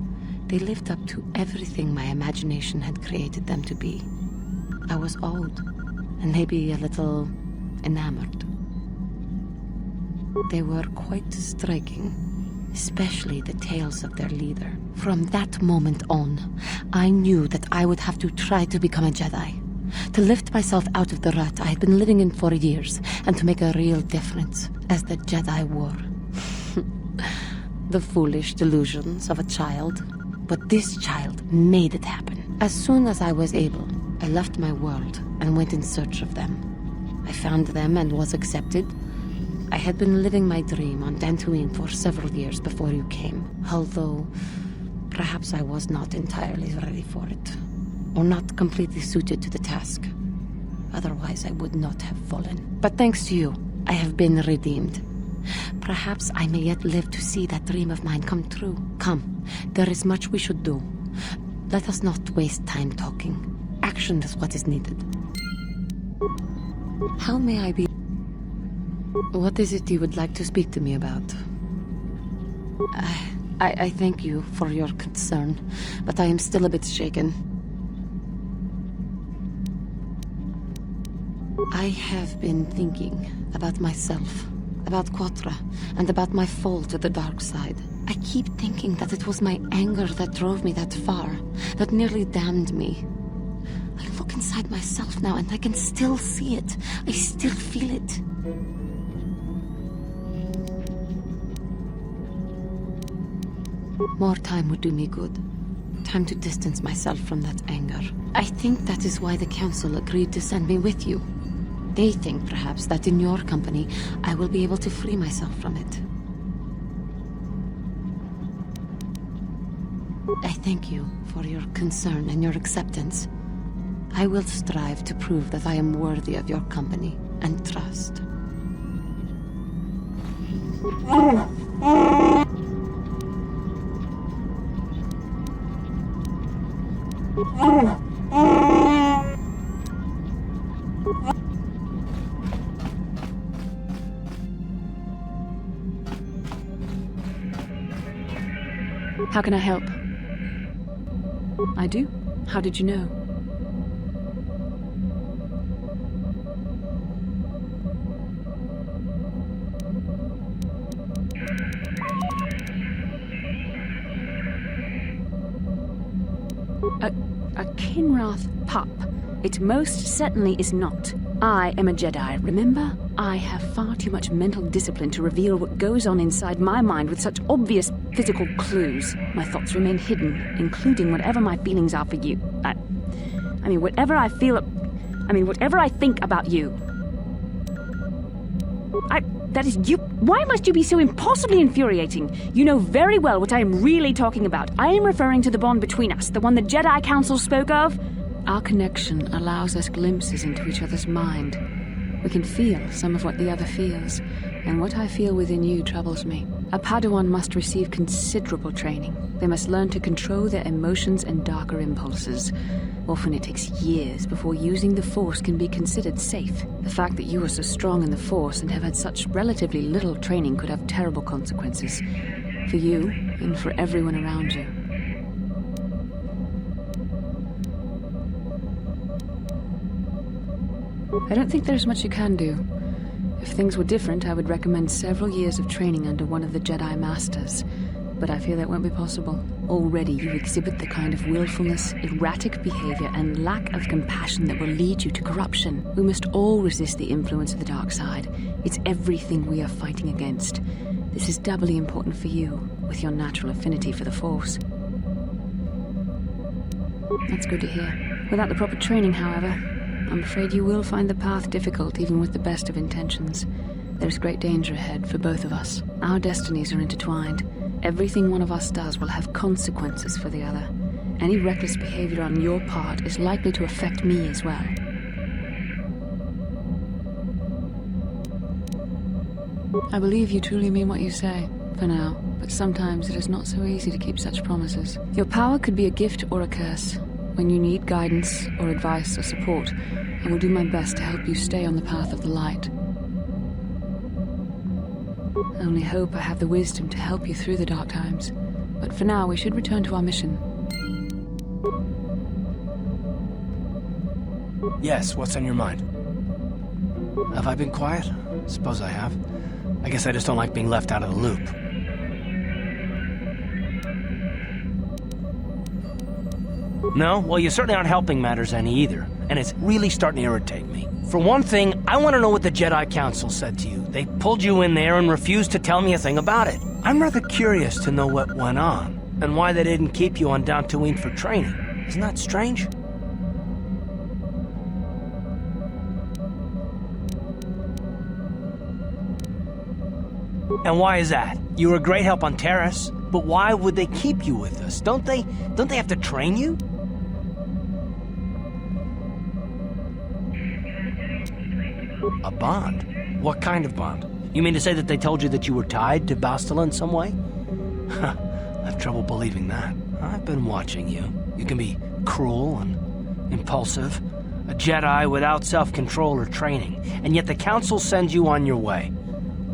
they lived up to everything my imagination had created them to be. I was awed, and maybe a little enamored. They were quite striking, especially the tales of their leader. From that moment on, I knew that I would have to try to become a Jedi, to lift myself out of the rut I had been living in for years, and to make a real difference, as the Jedi were. The foolish delusions of a child, but this child made it happen. As soon as I was able, I left my world and went in search of them. I found them and was accepted. I had been living my dream on Dantooine for several years before you came, although perhaps I was not entirely ready for it, or not completely suited to the task. Otherwise, I would not have fallen. But thanks to you, I have been redeemed. Perhaps I may yet live to see that dream of mine come true. Come, there is much we should do. Let us not waste time talking. Action is what is needed. How may I be? What is it you would like to speak to me about? I thank you for your concern, but I am still a bit shaken. I have been thinking about myself, about KOTOR, and about my fall to the dark side. I keep thinking that it was my anger that drove me that far, that nearly damned me. I look inside myself now and I can still see it. I still feel it. More time would do me good. Time to distance myself from that anger. I think that is why the Council agreed to send me with you. They think, perhaps, that in your company, I will be able to free myself from it. I thank you for your concern and your acceptance. I will strive to prove that I am worthy of your company and trust. How can I help? I do? How did you know? A Kinrath pup. It most certainly is not. I am a Jedi, remember? I have far too much mental discipline to reveal what goes on inside my mind with such obvious physical clues. My thoughts remain hidden, including whatever my feelings are for you. I mean, whatever I feel... whatever I think about you. That is you... Why must you be so impossibly infuriating? You know very well what I am really talking about. I am referring to the bond between us, the one the Jedi Council spoke of. Our connection allows us glimpses into each other's mind. We can feel some of what the other feels, and what I feel within you troubles me. A Padawan must receive considerable training. They must learn to control their emotions and darker impulses. Often it takes years before using the Force can be considered safe. The fact that you are so strong in the Force and have had such relatively little training could have terrible consequences. For you, and for everyone around you. I don't think there's much you can do. If things were different, I would recommend several years of training under one of the Jedi Masters. But I fear that won't be possible. Already you exhibit the kind of willfulness, erratic behavior, and lack of compassion that will lead you to corruption. We must all resist the influence of the dark side. It's everything we are fighting against. This is doubly important for you, with your natural affinity for the Force. That's good to hear. Without the proper training, however, I'm afraid you will find the path difficult even with the best of intentions. There's great danger ahead for both of us. Our destinies are intertwined. Everything one of us does will have consequences for the other. Any reckless behavior on your part is likely to affect me as well. I believe you truly mean what you say, for now, but sometimes it is not so easy to keep such promises. Your power could be a gift or a curse. When you need guidance or advice or support, I will do my best to help you stay on the path of the light. I only hope I have the wisdom to help you through the dark times. But for now, we should return to our mission. Yes, what's on your mind? Have I been quiet? Suppose I have. I guess I just don't like being left out of the loop. No? Well, you certainly aren't helping matters any either. And it's really starting to irritate me. For one thing, I want to know what the Jedi Council said to you. They pulled you in there and refused to tell me a thing about it. I'm rather curious to know what went on, and why they didn't keep you on Dantooine for training. Isn't that strange? And why is that? You were a great help on Terrace, but why would they keep you with us? Don't they have to train you? A bond? What kind of bond? You mean to say that they told you that you were tied to Bastila in some way? I have trouble believing that. I've been watching you. You can be cruel and impulsive, a Jedi without self-control or training, and yet the Council sends you on your way.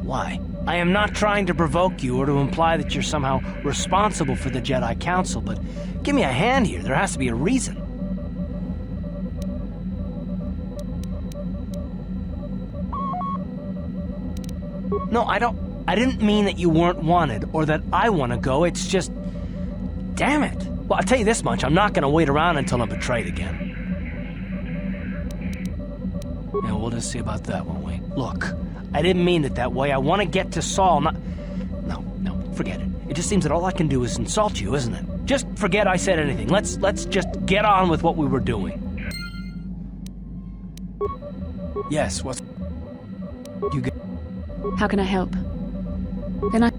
Why? I am not trying to provoke you or to imply that you're somehow responsible for the Jedi Council, but give me a hand here. There has to be a reason. No, I didn't mean that you weren't wanted or that I want to go. It's just... Damn it. Well, I'll tell you this much. I'm not going to wait around until I'm betrayed again. Yeah, we'll just see about that, won't we? Look, I didn't mean it that way. I want to get to Saul, not... No, forget it. It just seems that all I can do is insult you, isn't it? Just forget I said anything. Let's just get on with what we were doing. Yes, what's... You get... How can I help? Can I...